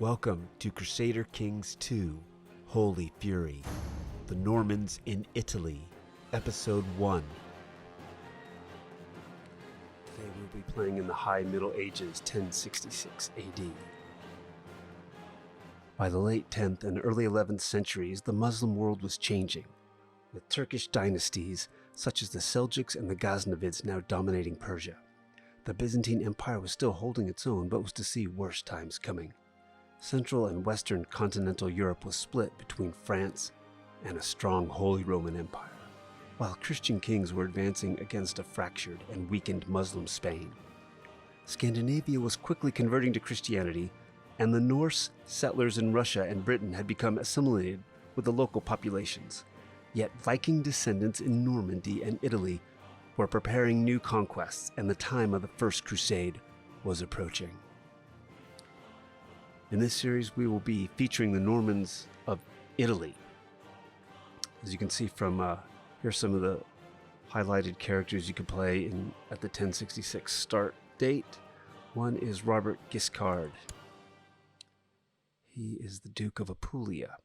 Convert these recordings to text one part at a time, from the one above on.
Welcome to Crusader Kings 2, Holy Fury, The Normans in Italy, Episode 1. Today we'll be playing in the High Middle Ages, 1066 AD. By the late 10th and early 11th centuries, the Muslim world was changing, with Turkish dynasties such as the Seljuks and the Ghaznavids now dominating Persia. The Byzantine Empire was still holding its own, but was to see worse times coming. Central and Western continental Europe was split between France and a strong Holy Roman Empire, while Christian kings were advancing against a fractured and weakened Muslim Spain. Scandinavia was quickly converting to Christianity, and the Norse settlers in Russia and Britain had become assimilated with the local populations. Yet Viking descendants in Normandy and Italy were preparing new conquests, and the time of the First Crusade was approaching. In this series, we will be featuring the Normans of Italy. As you can see from here's some of the highlighted characters you can play at the 1066 start date. One is Robert Guiscard. He is the Duke of Apulia.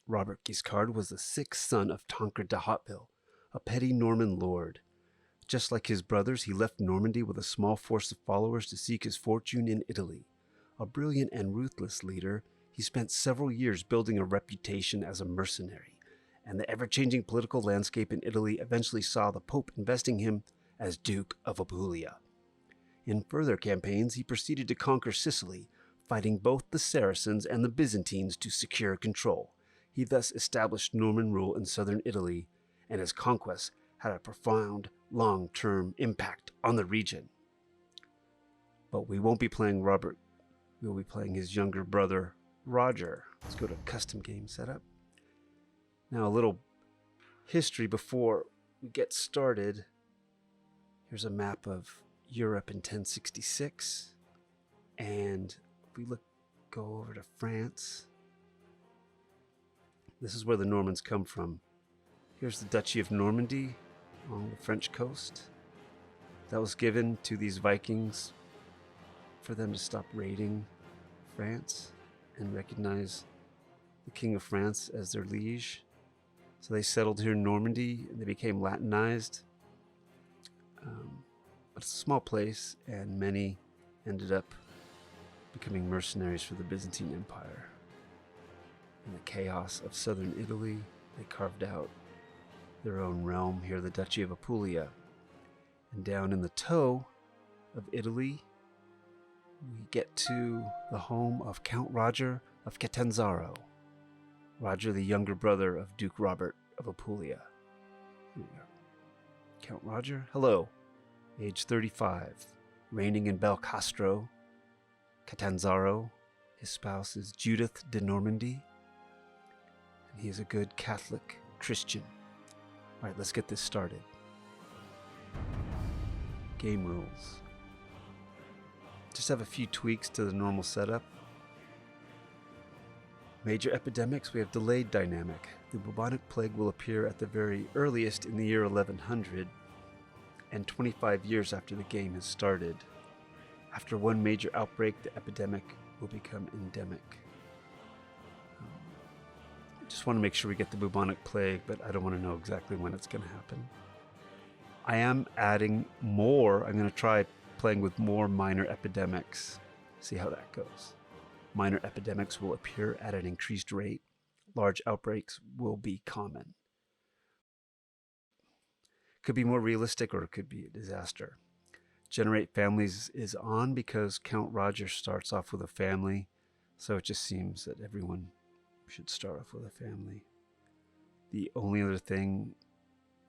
Robert Guiscard was the sixth son of Tancred de Hauteville, a petty Norman lord. Just like his brothers, he left Normandy with a small force of followers to seek his fortune in Italy. A brilliant and ruthless leader, he spent several years building a reputation as a mercenary, and the ever-changing political landscape in Italy eventually saw the Pope investing him as Duke of Apulia. In further campaigns, he proceeded to conquer Sicily, fighting both the Saracens and the Byzantines to secure control. He thus established Norman rule in southern Italy, and his conquests had a profound, long-term impact on the region. But we won't be playing Robert. We'll be playing his younger brother, Roger. Let's go to custom game setup. Now a little history before we get started. Here's a map of Europe in 1066. And if we go over to France, this is where the Normans come from. Here's the Duchy of Normandy along the French coast. That was given to these Vikings for them to stop raiding France and recognize the King of France as their liege. So they settled here in Normandy and they became latinized. But it's a small place, and many ended up becoming mercenaries for the Byzantine Empire. In the chaos of southern Italy, they carved out their own realm here, the Duchy of Apulia. And down in the toe of Italy, we get to the home of Count Roger of Catanzaro. Roger, the younger brother of Duke Robert of Apulia. Here we go. Count Roger, hello. Age 35, reigning in Belcastro, Catanzaro. His spouse is Judith de Normandie, and he is a good Catholic Christian. All right, let's get this started. Game rules. Just have a few tweaks to the normal setup. Major epidemics, we have delayed dynamic. The bubonic plague will appear at the very earliest in the year 1100 and 25 years after the game has started. After one major outbreak, the epidemic will become endemic. Just want to make sure we get the bubonic plague, but I don't want to know exactly when it's going to happen. I am adding more. I'm going to try playing with more minor epidemics. See how that goes. Minor epidemics will appear at an increased rate. Large outbreaks will be common. Could be more realistic, or it could be a disaster. Generate families is on because Count Roger starts off with a family, so it just seems that everyone should start off with a family. The only other thing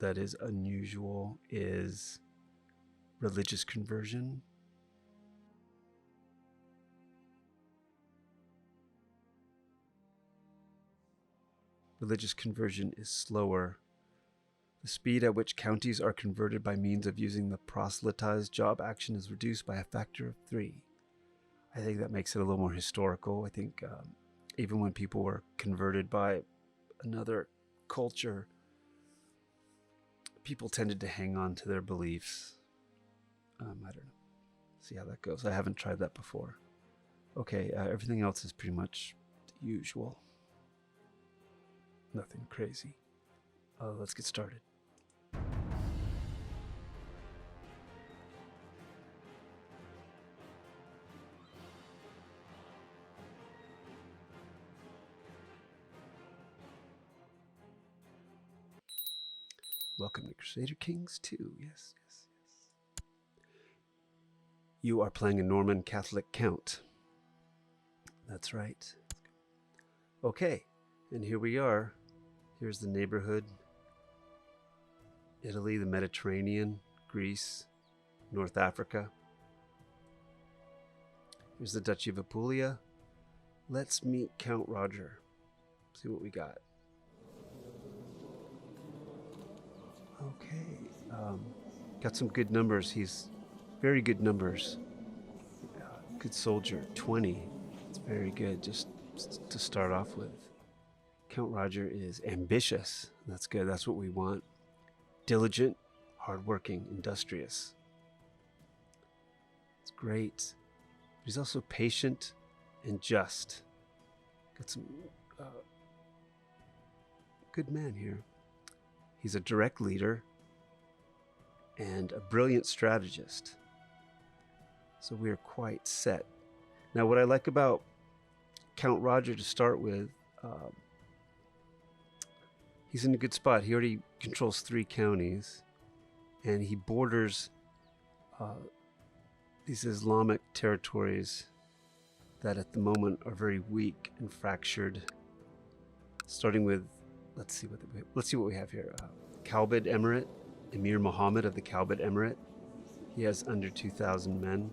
that is unusual is religious conversion. Religious conversion is slower. The speed at which counties are converted by means of using the proselytized job action is reduced by a factor of 3. I think that makes it a little more historical. I think even when people were converted by another culture, people tended to hang on to their beliefs. I don't know. See how that goes. I haven't tried that before. Okay, everything else is pretty much the usual. Nothing crazy. Let's get started. Welcome to Crusader Kings 2. Yes, yes, yes. You are playing a Norman Catholic count. That's right. Okay, and here we are. Here's the neighborhood. Italy, the Mediterranean, Greece, North Africa. Here's the Duchy of Apulia. Let's meet Count Roger. See what we got. Okay, got some good numbers. He's very good numbers. Good soldier, 20. It's very good just to start off with. Count Roger is ambitious. That's good. That's what we want. Diligent, hardworking, industrious. It's great. He's also patient and just. Got some good man here. He's a direct leader and a brilliant strategist. So we are quite set. Now, what I like about Count Roger to start with, he's in a good spot. He already controls 3 counties, and he borders these Islamic territories that at the moment are very weak and fractured. Starting with, let's see what we have here. Kalbid Emirate, Emir Muhammad of the Kalbid Emirate. He has under 2,000 men.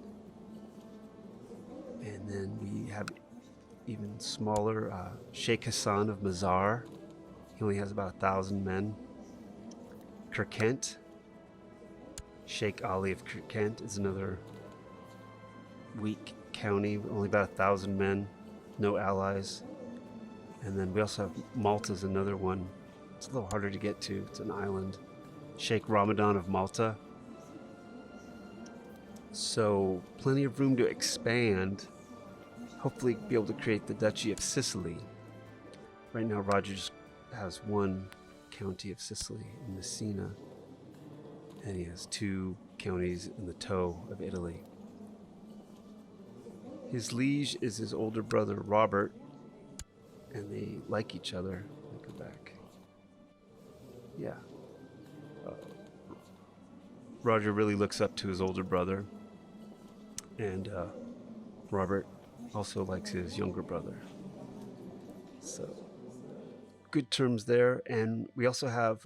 And then we have even smaller Sheikh Hassan of Mazar. He only has about 1,000 men. Kirkent, Sheikh Ali of Kirkent is another weak county, only about 1,000 men, no allies. And then we also have Malta's another one. It's a little harder to get to. It's an island. Sheikh Ramadan of Malta. So plenty of room to expand. Hopefully be able to create the Duchy of Sicily. Right now Roger just has 1 county of Sicily in Messina. And he has 2 counties in the toe of Italy. His liege is his older brother Robert. And they like each other. Let me go back. Yeah. Roger really looks up to his older brother. And Robert also likes his younger brother. So, good terms there. And we also have,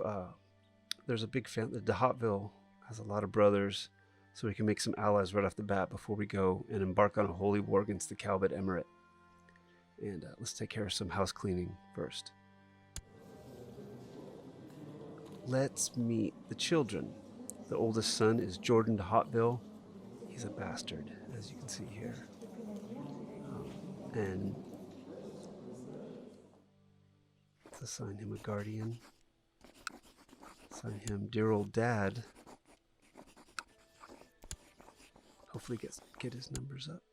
there's a big family. De Hauteville has a lot of brothers. So we can make some allies right off the bat before we go and embark on a holy war against the Kalbid Emirate. And let's take care of some house cleaning first. Let's meet the children. The oldest son is Jordan de Hauteville. He's a bastard, as you can see here. And let's assign him a guardian. Assign him dear old dad. Hopefully get his numbers up.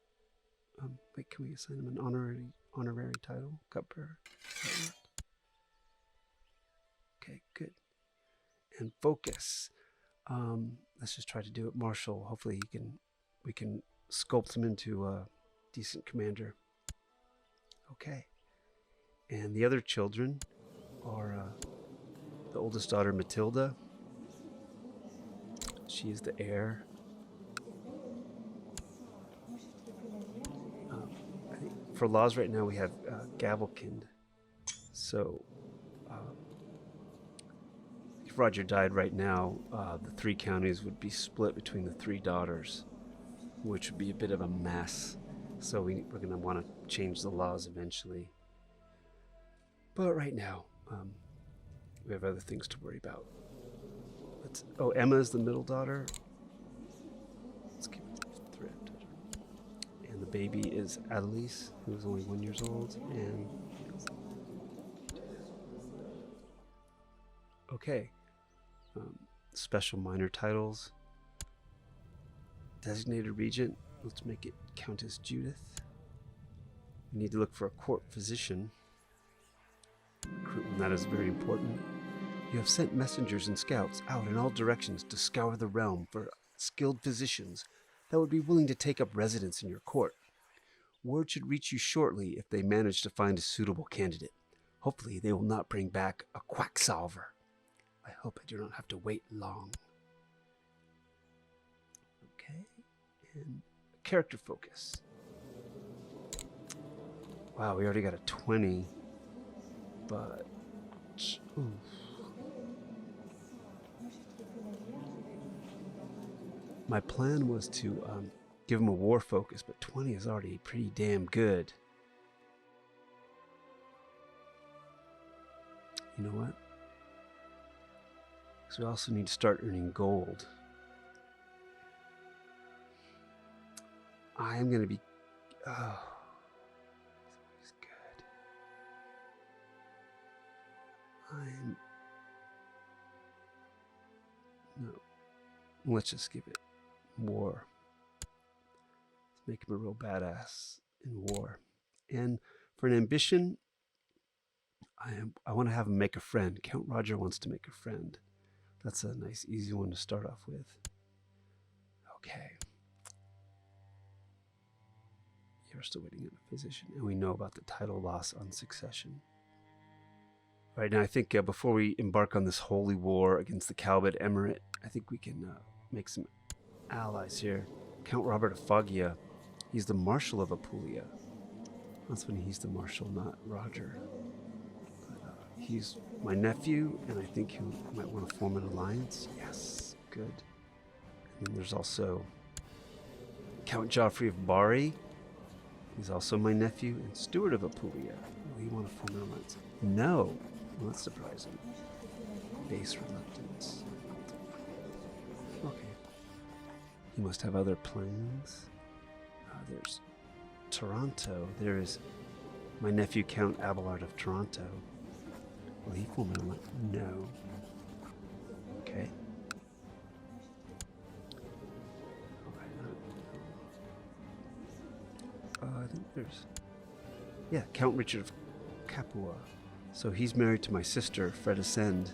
Wait, can we assign him an honorary title? Cupbearer. Okay, good. And focus. Let's just try to do it martial. Hopefully we can sculpt him into a decent commander. Okay. And the other children are the oldest daughter Matilda. She is the heir. I think for laws right now we have Gavelkind. So if Roger died right now, the 3 counties would be split between the 3 daughters, which would be a bit of a mess. So we're going to want to change the laws eventually. But right now, we have other things to worry about. Emma is the middle daughter. Let's keep it thread. And the baby is Adelise, who is only 1 year old. And okay, special minor titles. Designated regent. Let's make it Countess Judith. You need to look for a court physician. Recruitment, that is very important. You have sent messengers and scouts out in all directions to scour the realm for skilled physicians that would be willing to take up residence in your court. Word should reach you shortly if they manage to find a suitable candidate. Hopefully they will not bring back a quacksalver. I hope I do not have to wait long. Okay, and character focus. Wow, we already got a 20, but... Ooh. My plan was to give him a war focus, but 20 is already pretty damn good. You know what? Because we also need to start earning gold. I am going to be... Oh, he's good. No. Let's just give it war. Let's make him a real badass in war. And for an ambition, I want to have him make a friend. Count Roger wants to make a friend. That's a nice, easy one to start off with. Okay. You're still waiting on a physician, and we know about the title loss on succession. All right, now I think before we embark on this holy war against the Calbid Emirate, I think we can make some allies here. Count Robert of Foggia, he's the Marshal of Apulia. That's funny, he's the Marshal, not Roger. But, he's my nephew, and I think he might want to form an alliance. Yes, good. And then there's also Count Joffrey of Bari. He's also my nephew and Steward of Apulia. Will he want to form an alliance? No. Well, that's surprising. Base reluctance. Okay. He must have other plans. There's Toronto. There is my nephew Count Abelard of Toronto. Will he form an alliance? No. Okay. I think there's... Yeah, Count Richard of Capua. So he's married to my sister, Fred Ascend.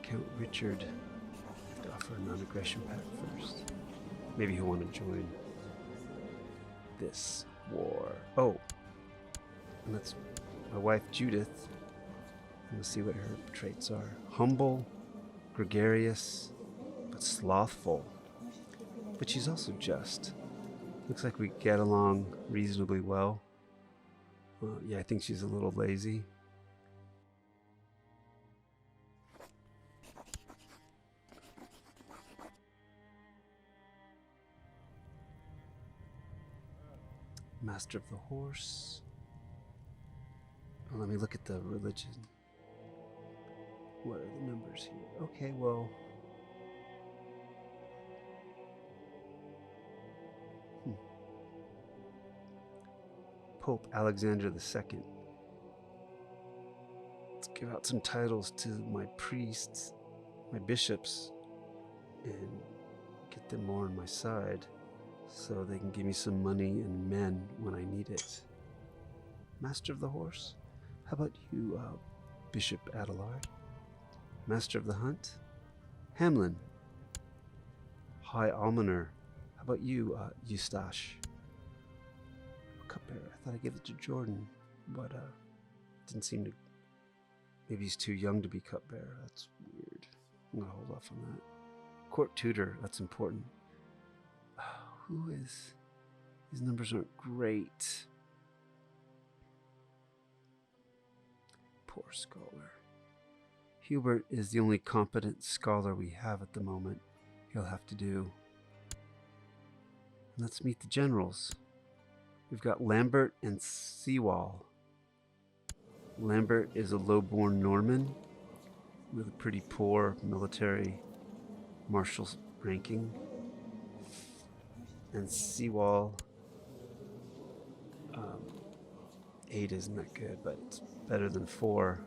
Count Richard... I have to offer a non-aggression pact first. Maybe he'll want to join this war. Oh! And that's my wife, Judith. Let's see what her traits are. Humble, gregarious, but slothful. But she's also just. Looks like we get along reasonably well. Yeah, I think she's a little lazy. Master of the Horse. Oh, let me look at the religion. What are the numbers here? Okay, well... Pope Alexander II. Let's give out some titles to my priests, my bishops, and get them more on my side so they can give me some money and men when I need it. Master of the Horse? How about you, Bishop Adelard? Master of the Hunt? Hamlin. High Almoner. How about you, Eustache? Cupbearer. I thought I gave it to Jordan, but didn't seem to... Maybe he's too young to be cupbearer. That's weird. I'm gonna hold off on that. Court tutor. That's important. Who is... These numbers aren't great. Poor scholar. Hubert is the only competent scholar we have at the moment. He'll have to do. Let's meet the generals. We've got Lambert and Sewall. Lambert is a low-born Norman with a pretty poor military marshal ranking. And Sewall, 8 isn't that good, but it's better than 4.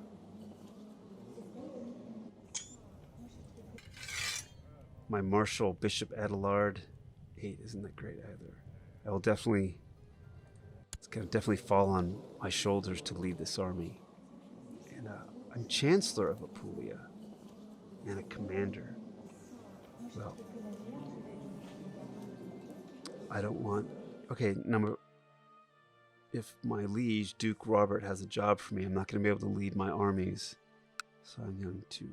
My Marshal, Bishop Adelard, 8 isn't that great either. I will definitely... Let's going to definitely fall on my shoulders to lead this army. And I'm Chancellor of Apulia and a commander. Well, I don't want... Okay, if my liege, Duke Robert, has a job for me, I'm not going to be able to lead my armies. So I'm going to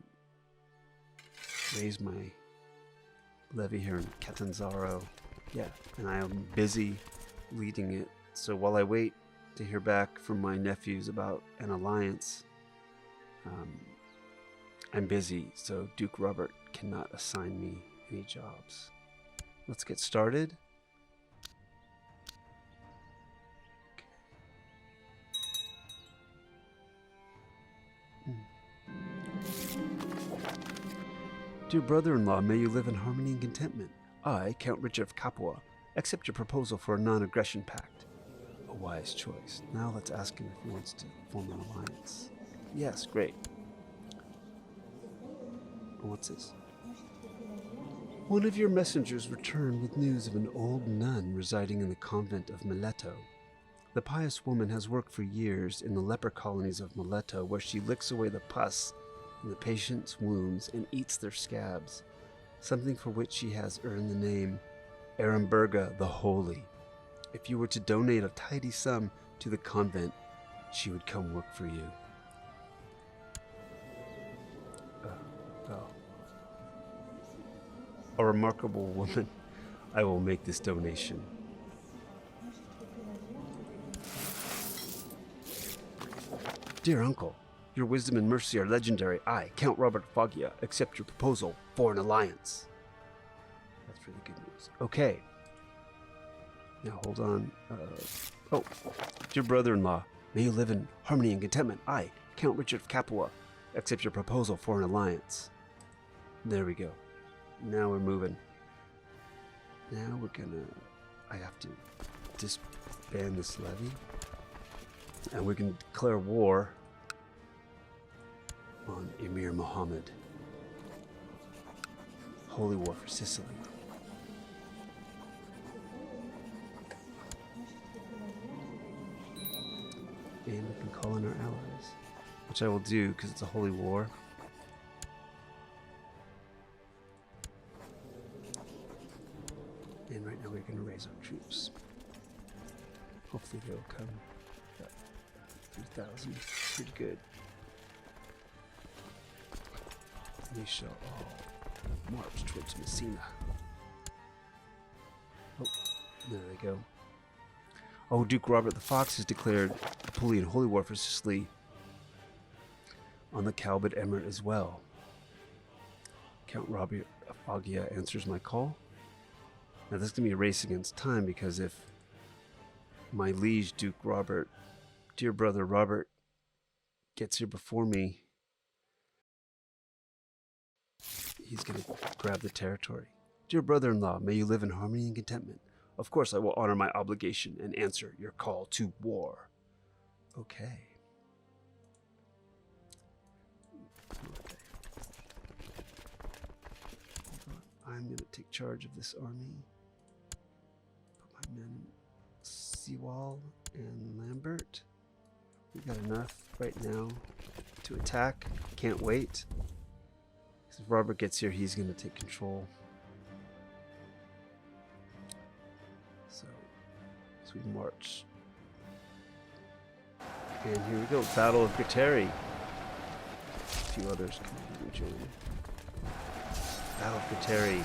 raise my levy here in Catanzaro. Yeah, and I am busy leading it. So while I wait to hear back from my nephews about an alliance, I'm busy, so Duke Robert cannot assign me any jobs. Let's get started. Dear brother-in-law, may you live in harmony and contentment. I, Count Richard of Capua, accept your proposal for a non-aggression pact. A wise choice. Now let's ask him if he wants to form an alliance. Yes, great. What's this? One of your messengers returned with news of an old nun residing in the convent of Mileto. The pious woman has worked for years in the leper colonies of Mileto, where she licks away the pus in the patient's wounds and eats their scabs, something for which she has earned the name Aremberga the Holy. If you were to donate a tidy sum to the convent, she would come work for you. A remarkable woman. I will make this donation. Dear uncle, your wisdom and mercy are legendary. I, Count Robert Foggia, accept your proposal for an alliance. That's really good news. Okay. Now hold on. Dear brother-in-law, may you live in harmony and contentment. I, Count Richard of Capua, accept your proposal for an alliance. There we go. Now we're moving. Now we're gonna... I have to disband this levy. And we can declare war on Emir Muhammad. Holy war for Sicily. And we can call in our allies, which I will do because it's a holy war. And right now we're going to raise our troops. Hopefully they'll come. 3,000. Pretty good. They shall all march towards Messina. Oh, there they go. Oh, Duke Robert the Fox has declared Apulian holy war for Sicily on the Calbid Emirate as well. Count Robert of Foggia answers my call. Now this is going to be a race against time, because if my liege Duke Robert, dear brother Robert, gets here before me, he's going to grab the territory. Dear brother-in-law, may you live in harmony and contentment. Of course I will honor my obligation and answer your call to war. Okay. I'm going to take charge of this army. Put my men Sewall and Lambert. We've got enough right now to attack. Can't wait. If Robert gets here, he's going to take control. So we march. And here we go. Battle of Guiscard. A few others can join. Battle of Guiscard.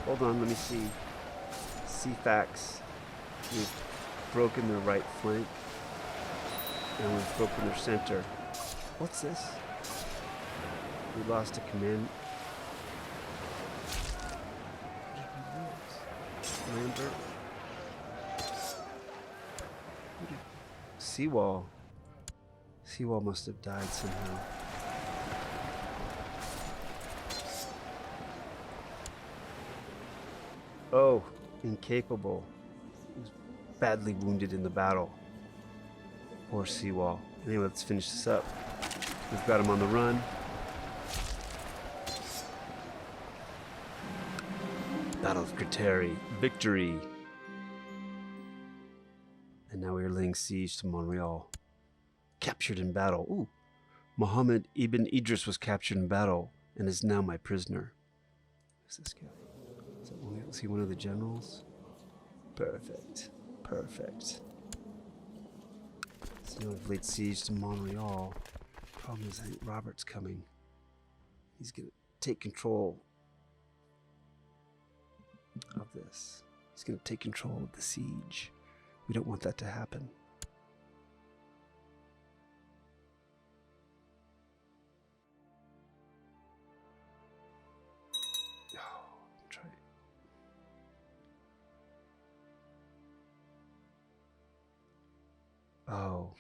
Hold on, let me see. CFAX. We've broken their right flank. And we've broken their center. What's this? We lost a command. Lambert. Sewall. Sewall must have died somehow. Oh, incapable. He was badly wounded in the battle. Poor Sewall. Anyway, let's finish this up. We've got him on the run. Battle of Guiscard. Victory. A And now we are laying siege to Montreal. Captured in battle. Ooh. Muhammad ibn Idris was captured in battle and is now my prisoner. Who's this guy? Is he one of the generals? Perfect. Perfect. So now we've laid siege to Montreal. Problem is, I think Robert's coming. He's going to take control of this. He's going to take control of the siege. We don't want that to happen. Oh,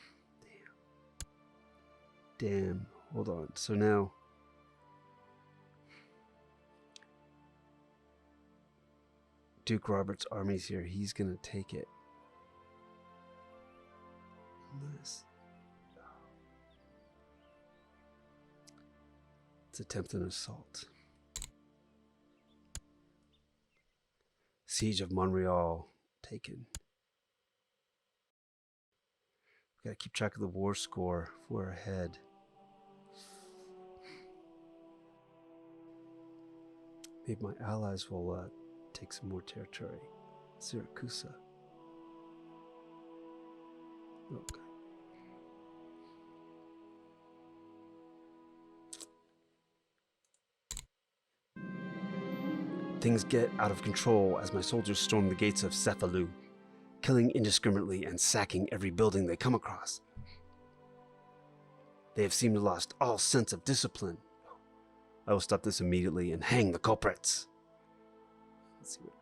damn. Hold on. So now, Duke Robert's army's here. He's gonna take it. Nice. Let's attempt an assault. Siege of Montreal taken. Gotta keep track of the war score if we're ahead. Maybe my allies will take some more territory. Syracuse. Okay. Things get out of control as my soldiers storm the gates of Cefalù, killing indiscriminately and sacking every building they come across. They have seemed to lost all sense of discipline. I will stop this immediately and hang the culprits. Let's see what...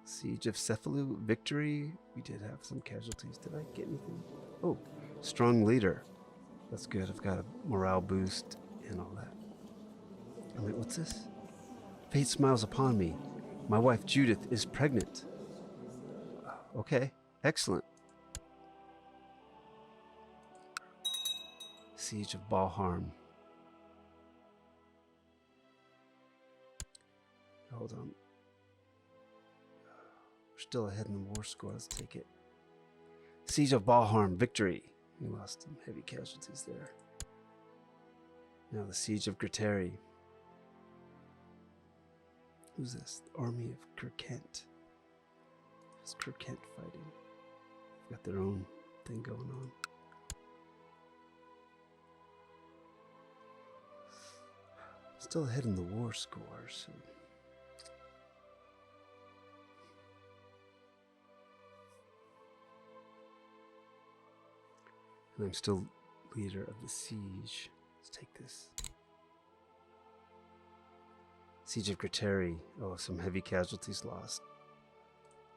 Siege of Cefalù, victory. We did have some casualties. Did I get anything? Oh, strong leader. That's good. I've got a morale boost and all that. Oh, wait, what's this? Fate smiles upon me. My wife Judith is pregnant. Okay, excellent. Siege of Balharm. Hold on. We're still ahead in the war score. Let's take it. Siege of Balharm, victory. We lost some heavy casualties there. Now the Siege of Gretari. Who's this? The army of Kirkent. It's Kirkent fighting. They've got their own thing going on. Still ahead in the war score, so... And I'm still leader of the siege. Let's take this. Siege of Gretari. Oh, some heavy casualties lost.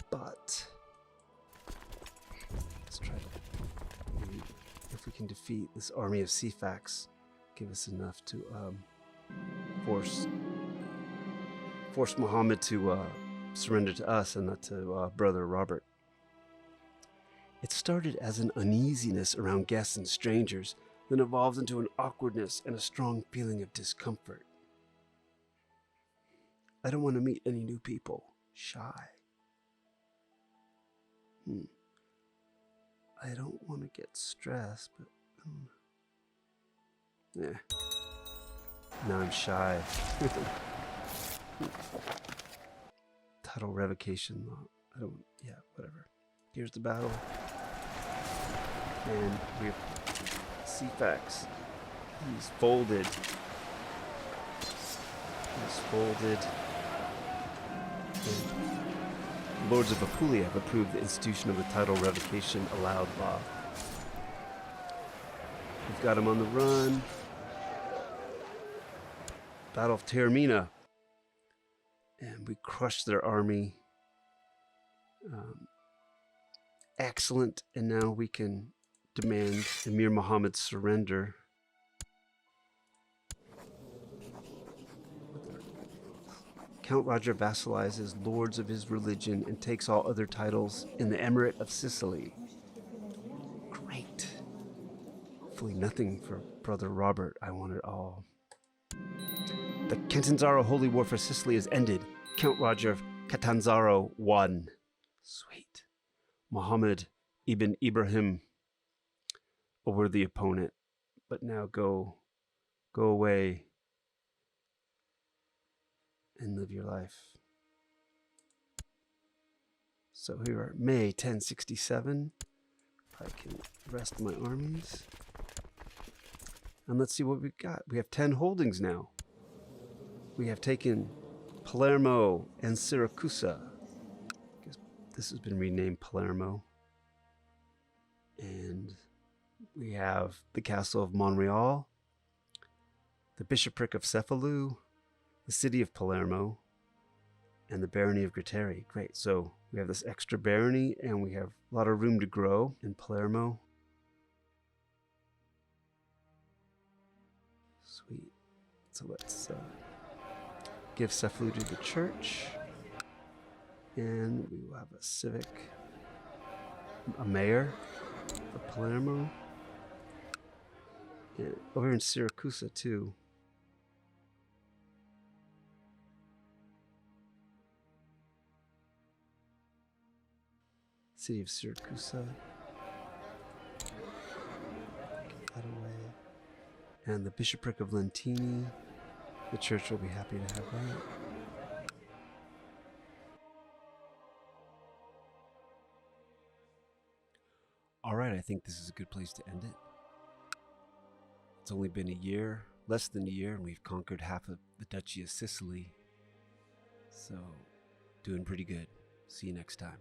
But let's try to, maybe if we can defeat this army of Cefax, give us enough to force Muhammad to surrender to us and not to brother Robert. It started as an uneasiness around guests and strangers, then evolved into an awkwardness and a strong feeling of discomfort. I don't want to meet any new people. Shy. I don't want to get stressed, but now I'm shy. Title revocation. I don't. Yeah, whatever. Here's the battle, and we have Cefax. He's folded. He's folded. And Lords of Apulia have approved the institution of the title revocation allowed law. We've got him on the run. Battle of Taormina. And we crushed their army. Excellent. And now we can demand Emir Muhammad's surrender. Count Roger vassalizes lords of his religion and takes all other titles in the Emirate of Sicily. Great. Hopefully nothing for brother Robert. I want it all. The Catanzaro Holy War for Sicily is ended. Count Roger of Catanzaro won. Sweet. Muhammad ibn Ibrahim, a worthy opponent, but now go away and live your life. So here are May 1067. I can rest my armies. And let's see what we've got. We have 10 holdings now. We have taken Palermo and Siracusa. I guess this has been renamed Palermo. And we have the castle of Monreal, the bishopric of Cefalù, the city of Palermo, and the barony of Grateri. Great. So we have this extra barony, and we have a lot of room to grow in Palermo. Sweet. So let's give Cefalù to the church, and we will have a mayor for Palermo, and over here in Siracusa too. City of Siracusa. Give that away. And the bishopric of Lentini. The church will be happy to have that. All right, I think this is a good place to end it. It's only been a year, less than a year, and we've conquered half of the Duchy of Sicily. So, doing pretty good. See you next time.